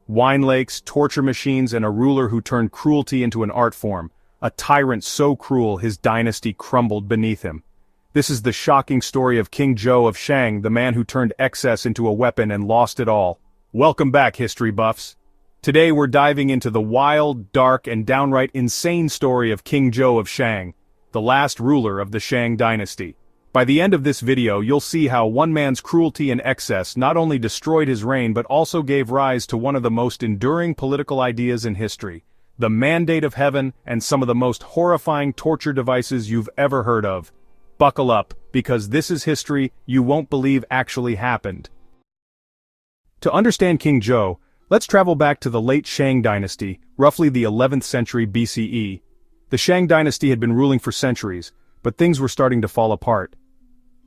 Wine lakes, torture machines, and a ruler who turned cruelty into an art form. A tyrant so cruel his dynasty crumbled beneath him. This is the shocking story of King Zhou of Shang, the man who turned excess into a weapon and lost it all. Welcome back, history buffs. Today we're diving into the wild, dark, and downright insane story of King Zhou of Shang, the last ruler of the Shang dynasty. By the end of this video you'll see how one man's cruelty and excess not only destroyed his reign but also gave rise to one of the most enduring political ideas in history, the mandate of heaven and some of the most horrifying torture devices you've ever heard of. Buckle up, because this is history you won't believe actually happened. To understand King Zhou, let's travel back to the late Shang dynasty, roughly the 11th century BCE. The Shang dynasty had been ruling for centuries, but things were starting to fall apart.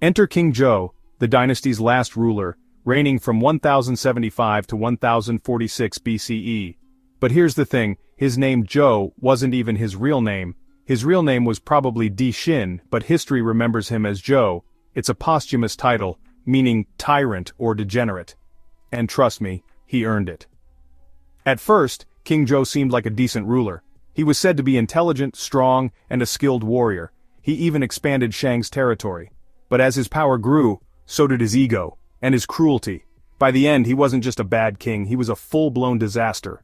Enter King Zhou, the dynasty's last ruler, reigning from 1075 to 1046 BCE. But here's the thing, his name Zhou wasn't even his real name. His real name was probably Di Xin, but history remembers him as Zhou. It's a posthumous title, meaning tyrant or degenerate. And trust me, he earned it. At first, King Zhou seemed like a decent ruler. He was said to be intelligent, strong, and a skilled warrior. He even expanded Shang's territory. But as his power grew, so did his ego, and his cruelty. By the end, he wasn't just a bad king, he was a full-blown disaster.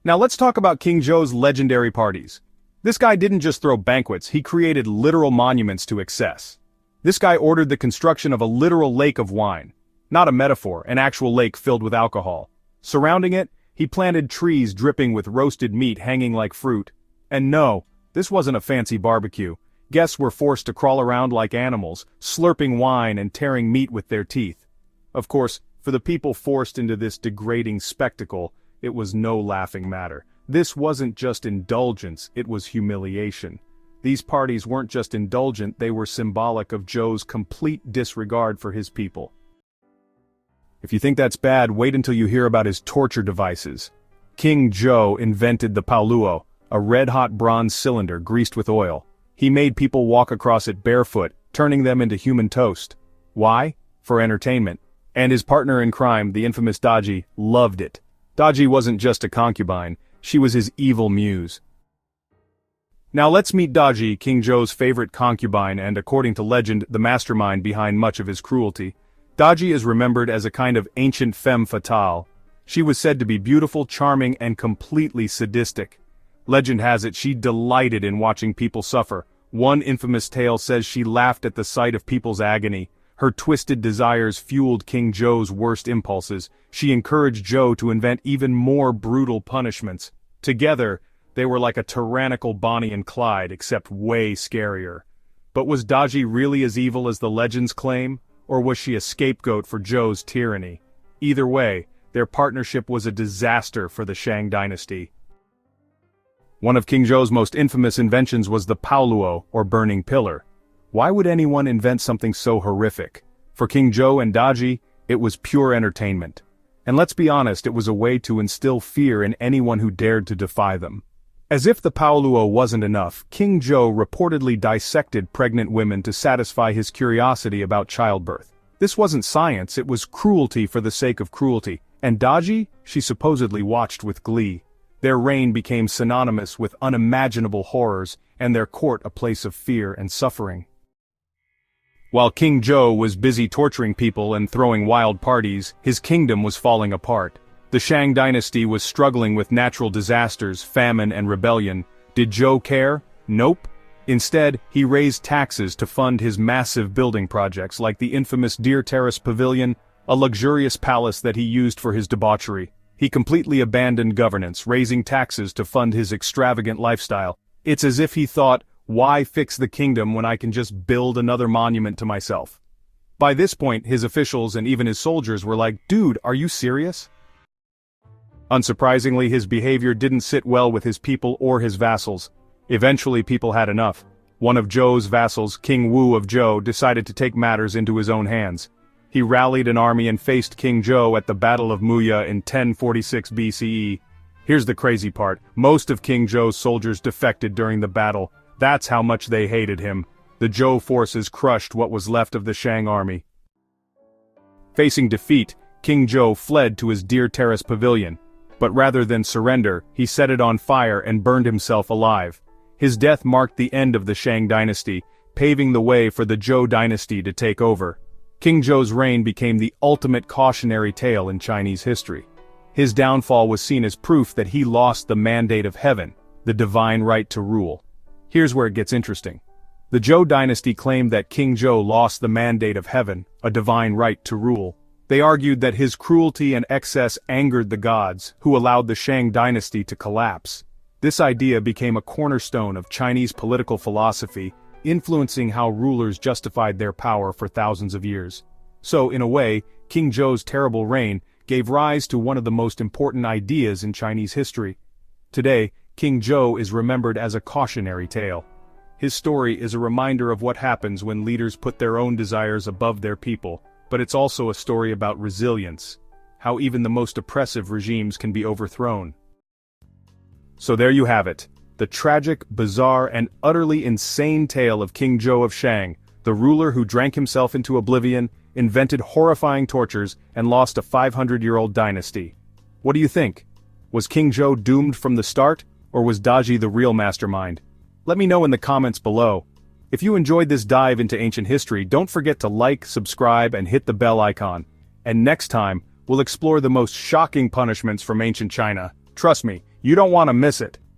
Now let's talk about King Zhou's legendary parties. This guy didn't just throw banquets, he created literal monuments to excess. This guy ordered the construction of a literal lake of wine. Not a metaphor, an actual lake filled with alcohol. Surrounding it, he planted trees dripping with roasted meat hanging like fruit. And no, this wasn't a fancy barbecue. Guests were forced to crawl around like animals, slurping wine and tearing meat with their teeth. Of course, for the people forced into this degrading spectacle, it was no laughing matter. This wasn't just indulgence, it was humiliation. These parties weren't just indulgent, they were symbolic of Zhou's complete disregard for his people. If you think that's bad, wait until you hear about his torture devices. King Zhou invented the Paoluo, a red-hot bronze cylinder greased with oil. He made people walk across it barefoot, turning them into human toast. Why? For entertainment. And his partner in crime, the infamous Daji, loved it. Daji wasn't just a concubine, she was his evil muse. Now let's meet Daji, King Zhou's favorite concubine and, according to legend, the mastermind behind much of his cruelty. Daji is remembered as a kind of ancient femme fatale. She was said to be beautiful, charming, and completely sadistic. Legend has it she delighted in watching people suffer. One infamous tale says she laughed at the sight of people's agony. Her twisted desires fueled King Zhou's worst impulses. She encouraged Zhou to invent even more brutal punishments. Together, they were like a tyrannical Bonnie and Clyde, except way scarier. But was Daji really as evil as the legends claim? Or was she a scapegoat for Zhou's tyranny? Either way, their partnership was a disaster for the Shang dynasty. One of King Zhou's most infamous inventions was the Paoluo, or burning pillar. Why would anyone invent something so horrific? For King Zhou and Daji, it was pure entertainment. And let's be honest, it was a way to instill fear in anyone who dared to defy them. As if the Paoluo wasn't enough, King Zhou reportedly dissected pregnant women to satisfy his curiosity about childbirth. This wasn't science, it was cruelty for the sake of cruelty. And Daji, she supposedly watched with glee. Their reign became synonymous with unimaginable horrors, and their court a place of fear and suffering. While King Zhou was busy torturing people and throwing wild parties, his kingdom was falling apart. The Shang dynasty was struggling with natural disasters, famine and rebellion. Did Zhou care? Nope. Instead, he raised taxes to fund his massive building projects like the infamous Deer Terrace Pavilion, a luxurious palace that he used for his debauchery. He completely abandoned governance, raising taxes to fund his extravagant lifestyle. It's as if he thought, why fix the kingdom when I can just build another monument to myself? By this point, his officials and even his soldiers were like, dude, are you serious? Unsurprisingly, his behavior didn't sit well with his people or his vassals. Eventually, people had enough. One of Zhou's vassals, King Wu of Zhou, decided to take matters into his own hands. He rallied an army and faced King Zhou at the Battle of Muye in 1046 BCE. Here's the crazy part, most of King Zhou's soldiers defected during the battle. That's how much they hated him. The Zhou forces crushed what was left of the Shang army. Facing defeat, King Zhou fled to his dear terrace pavilion. But rather than surrender, he set it on fire and burned himself alive. His death marked the end of the Shang dynasty, paving the way for the Zhou dynasty to take over. King Zhou's reign became the ultimate cautionary tale in Chinese history. His downfall was seen as proof that he lost the mandate of heaven, the divine right to rule. Here's where it gets interesting. The Zhou dynasty claimed that King Zhou lost the mandate of heaven, a divine right to rule. They argued that his cruelty and excess angered the gods, who allowed the Shang dynasty to collapse. This idea became a cornerstone of Chinese political philosophy, influencing how rulers justified their power for thousands of years. So, in a way, King Zhou's terrible reign gave rise to one of the most important ideas in Chinese history. Today, King Zhou is remembered as a cautionary tale. His story is a reminder of what happens when leaders put their own desires above their people, but it's also a story about resilience, how even the most oppressive regimes can be overthrown. So there you have it, the tragic, bizarre, and utterly insane tale of King Zhou of Shang, the ruler who drank himself into oblivion, invented horrifying tortures, and lost a 500-year-old dynasty. What do you think? Was King Zhou doomed from the start, or was Daji the real mastermind? Let me know in the comments below. If you enjoyed this dive into ancient history, don't forget to like, subscribe, and hit the bell icon. And next time, we'll explore the most shocking punishments from ancient China. Trust me, you don't want to miss it.